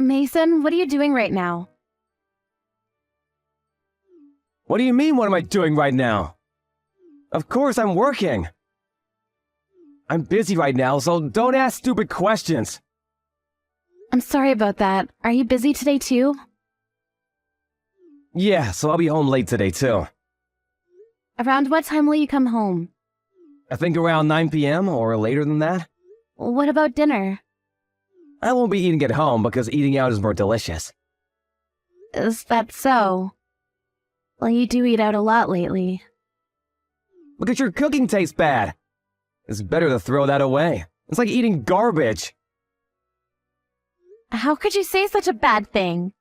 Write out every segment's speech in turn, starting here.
Mason, what are you doing right now? What do you mean, what am I doing right now? Of course I'm working. I'm busy right now, so don't ask stupid questions. I'm sorry about that. Are you busy today too? Yeah, so I'll be home late today too. Around what time will you come home? I think around 9 p.m. or later than that. What about dinner? I won't be eating at home because eating out is more delicious. Is that so? Well, you do eat out a lot lately. Because your cooking tastes bad. It's better to throw that away. It's like eating garbage. How could you say such a bad thing?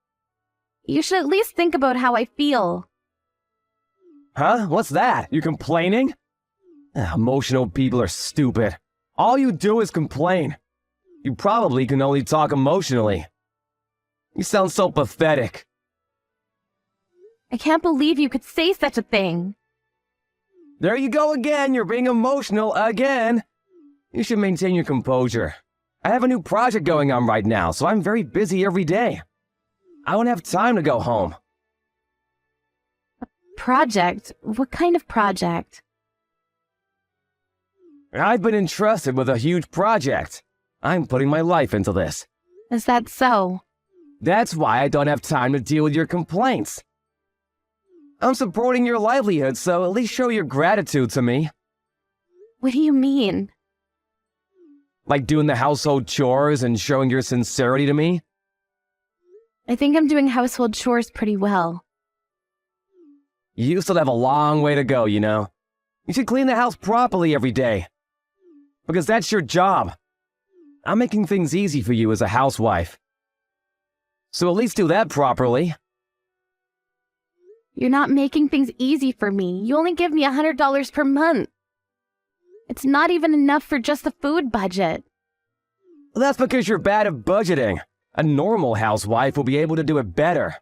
You should at least think about how I feel. Huh? What's that? You complaining? Emotional people are stupid. All you do is complain. You probably can only talk emotionally. You sound so pathetic. I can't believe you could say such a thing. There you go again, you're being emotional again. You should maintain your composure. I have a new project going on right now, so I'm very busy every day. I don't have time to go home. Project? What kind of project? I've been entrusted with a huge project. I'm putting my life into this. Is that so? That's why I don't have time to deal with your complaints. I'm supporting your livelihood, so at least show your gratitude to me. What do you mean? Like doing the household chores and showing your sincerity to me? I think I'm doing household chores pretty well. You still have a long way to go, you know. You should clean the house properly every day. Because that's your job. I'm making things easy for you as a housewife. So at least do that properly. You're not making things easy for me. You only give me $100 per month. It's not even enough for just the food budget. Well, that's because you're bad at budgeting. A normal housewife will be able to do it better.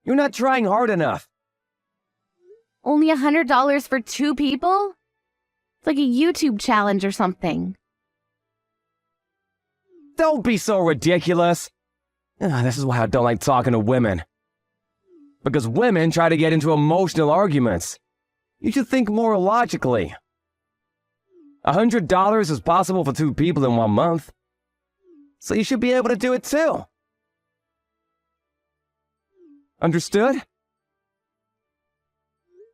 You're not trying hard enough. Only $100 for 2 people? It's like a YouTube challenge or something. Don't be so ridiculous. This is why I don't like talking to women. Because women try to get into emotional arguments. You should think more logically. $100 is possible for 2 people in 1 month. So you should be able to do it too. Understood?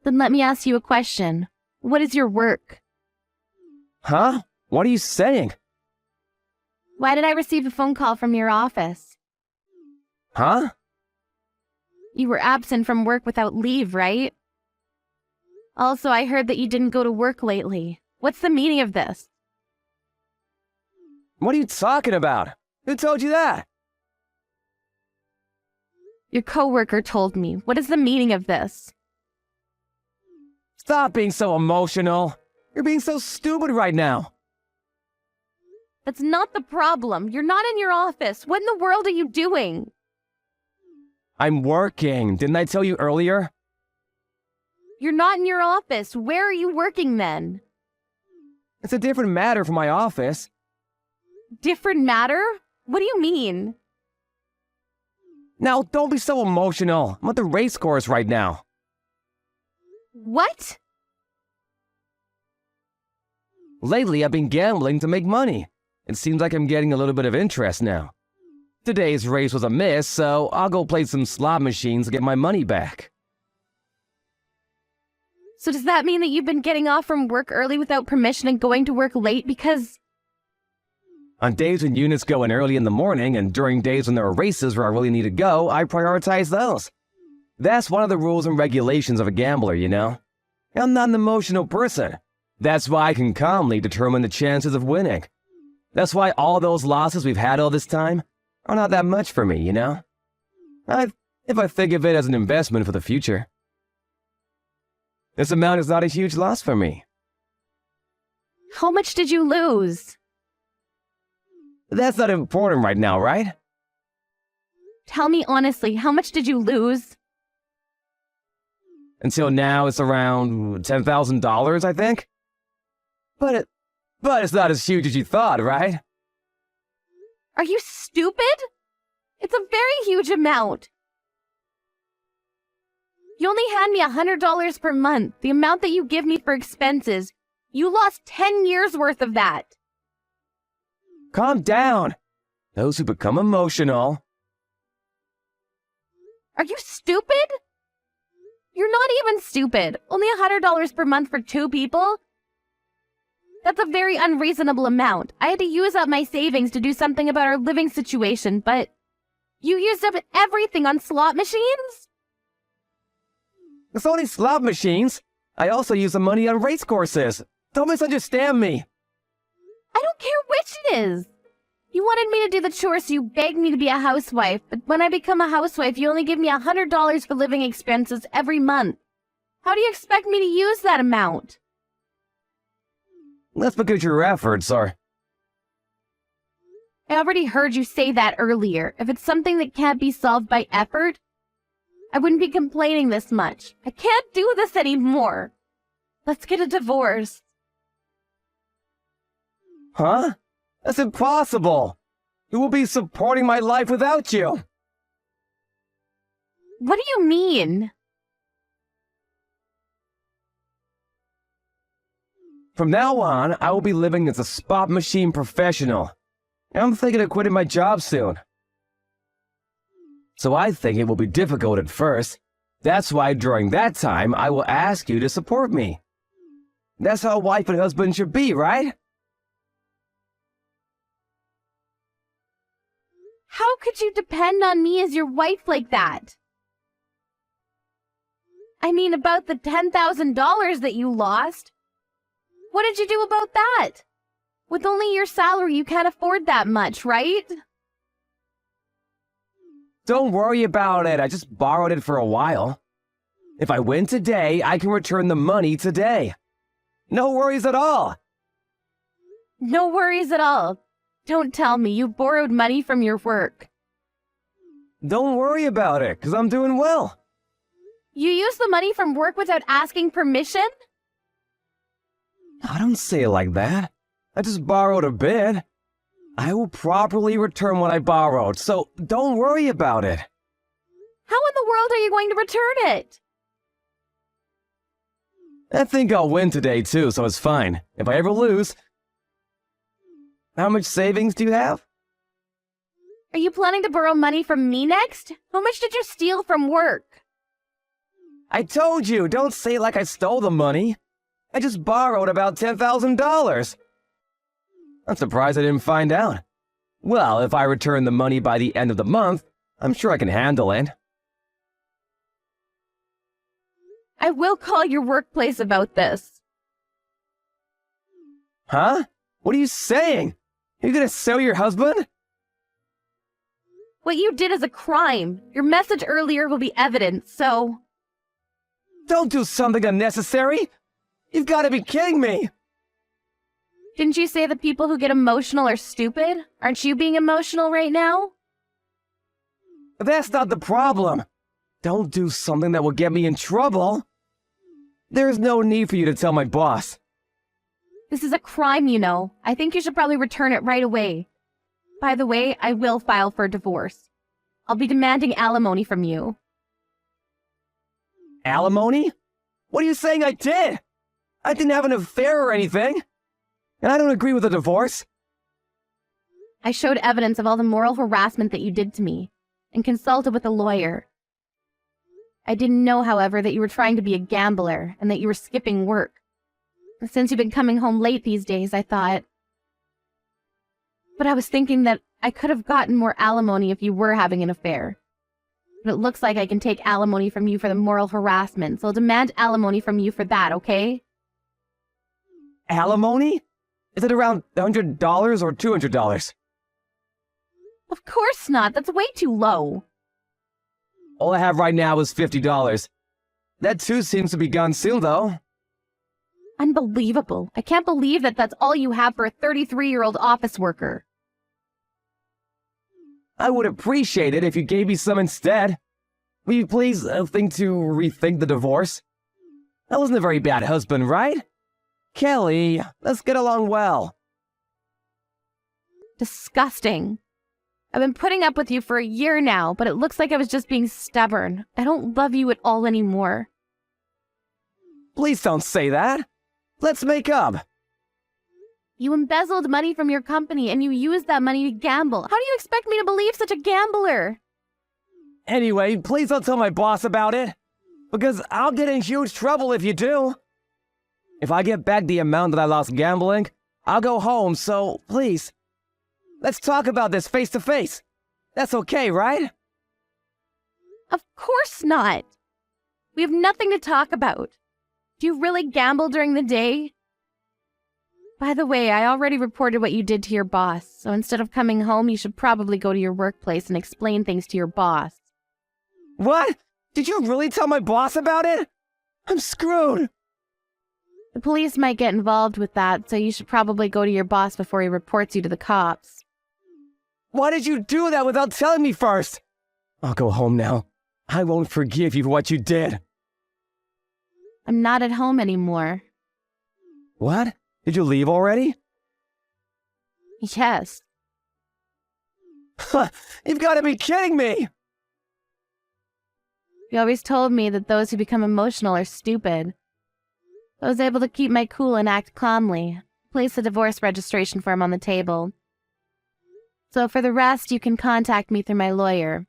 Then let me ask you a question. What is your work? Huh? What are you saying? Why did I receive a phone call from your office? Huh? You were absent from work without leave, right? Also, I heard that you didn't go to work lately. What's the meaning of this? What are you talking about? Who told you that? Your coworker told me. What is the meaning of this? Stop being so emotional. You're being so stupid right now. That's not the problem. You're not in your office. What in the world are you doing? I'm working. Didn't I tell you earlier? You're not in your office. Where are you working then? It's a different matter from my office. Different matter? What do you mean? Now, don't be so emotional. I'm at the race course right now. What? Lately, I've been gambling to make money. It seems like I'm getting a little bit of interest now. Today's race was a miss, so I'll go play some slot machines to get my money back. So does that mean that you've been getting off from work early without permission and going to work late because... On days when units go in early in the morning and during days when there are races where I really need to go, I prioritize those. That's one of the rules and regulations of a gambler, you know? I'm not an emotional person. That's why I can calmly determine the chances of winning. That's why all those losses we've had all this time are not that much for me, you know? If I think of it as an investment for the future. This amount is not a huge loss for me. How much did you lose? That's not important right now, right? Tell me honestly, how much did you lose? Until now, it's around $10,000, I think. But it's not as huge as you thought, right? Are you stupid? It's a very huge amount. You only hand me $100 per month, the amount that you give me for expenses. You lost 10 years worth of that. Calm down. Those who become emotional. Are you stupid? You're not even stupid. Only $100 per month for 2 people? That's a very unreasonable amount. I had to use up my savings to do something about our living situation, but you used up everything on slot machines? It's only slot machines. I also use the money on race courses. Don't misunderstand me. I don't care which it is. You wanted me to do the chores, so you begged me to be a housewife, but when I become a housewife, you only give me $100 for living expenses every month. How do you expect me to use that amount? That's because your efforts are... I already heard you say that earlier. If it's something that can't be solved by effort, I wouldn't be complaining this much. I can't do this anymore. Let's get a divorce. Huh? That's impossible. Who will be supporting my life without you? What do you mean? From now on, I will be living as a spot machine professional. I'm thinking of quitting my job soon. So I think it will be difficult at first. That's why during that time, I will ask you to support me. That's how a wife and husband should be, right? How could you depend on me as your wife like that? I mean, about the $10,000 that you lost. What did you do about that? With only your salary, you can't afford that much, right? Don't worry about it. I just borrowed it for a while. If I win today, I can return the money today. No worries at all. No worries at all. Don't tell me you borrowed money from your work. Don't worry about it, because I'm doing well. You used the money from work without asking permission? I don't say it like that. I just borrowed a bit. I will properly return what I borrowed, so don't worry about it. How in the world are you going to return it? I think I'll win today too, so it's fine. If I ever lose... How much savings do you have? Are you planning to borrow money from me next? How much did you steal from work? I told you, don't say it like I stole the money. I just borrowed about $10,000. I'm surprised I didn't find out. Well, if I return the money by the end of the month, I'm sure I can handle it. I will call your workplace about this. Huh? What are you saying? Are you gonna sue your husband? What you did is a crime. Your message earlier will be evidence, so... Don't do something unnecessary! You've gotta be kidding me! Didn't you say the people who get emotional are stupid? Aren't you being emotional right now? That's not the problem. Don't do something that will get me in trouble. There's no need for you to tell my boss. This is a crime, you know. I think you should probably return it right away. By the way, I will file for divorce. I'll be demanding alimony from you. Alimony? What are you saying I did? I didn't have an affair or anything. And I don't agree with a divorce. I showed evidence of all the moral harassment that you did to me, and consulted with a lawyer. I didn't know, however, that you were trying to be a gambler, and that you were skipping work. Since you've been coming home late these days, I thought... But I was thinking that I could have gotten more alimony if you were having an affair. But it looks like I can take alimony from you for the moral harassment, so I'll demand alimony from you for that, okay? Alimony? Is it around $100 or $200? Of course not. That's way too low. All I have right now is $50. That too seems to be gone soon, though. Unbelievable. I can't believe that that's all you have for a 33-year-old office worker. I would appreciate it if you gave me some instead. Will you please think to rethink the divorce? I wasn't a very bad husband, right? Kelly, let's get along well. Disgusting. I've been putting up with you for a year now, but it looks like I was just being stubborn. I don't love you at all anymore. Please don't say that. Let's make up. You embezzled money from your company and you used that money to gamble. How do you expect me to believe such a gambler? Anyway, please don't tell my boss about it, because I'll get in huge trouble if you do. If I get back the amount that I lost gambling, I'll go home, so please, let's talk about this face to face. That's okay, right? Of course not. We have nothing to talk about. Do you really gamble during the day? By the way, I already reported what you did to your boss, so instead of coming home, you should probably go to your workplace and explain things to your boss. What? Did you really tell my boss about it? I'm screwed. The police might get involved with that, so you should probably go to your boss before he reports you to the cops. Why did you do that without telling me first? I'll go home now. I won't forgive you for what you did. I'm not at home anymore. What? Did you leave already? Yes. You've got to be kidding me! You always told me that those who become emotional are stupid. I was able to keep my cool and act calmly. Place the divorce registration form on the table. So for the rest, you can contact me through my lawyer.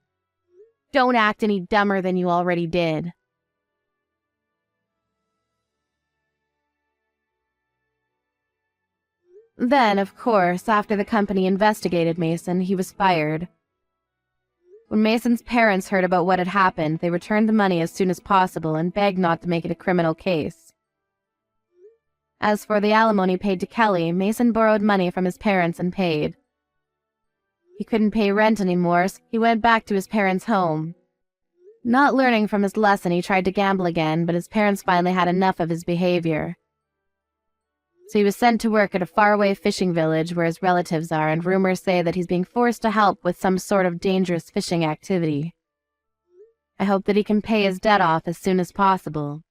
Don't act any dumber than you already did. Then, of course, after the company investigated Mason, he was fired. When Mason's parents heard about what had happened, they returned the money as soon as possible and begged not to make it a criminal case. As for the alimony paid to Kelly, Mason borrowed money from his parents and paid. He couldn't pay rent anymore, so he went back to his parents' home. Not learning from his lesson, he tried to gamble again, but his parents finally had enough of his behavior. So he was sent to work at a faraway fishing village where his relatives are, and rumors say that he's being forced to help with some sort of dangerous fishing activity. I hope that he can pay his debt off as soon as possible.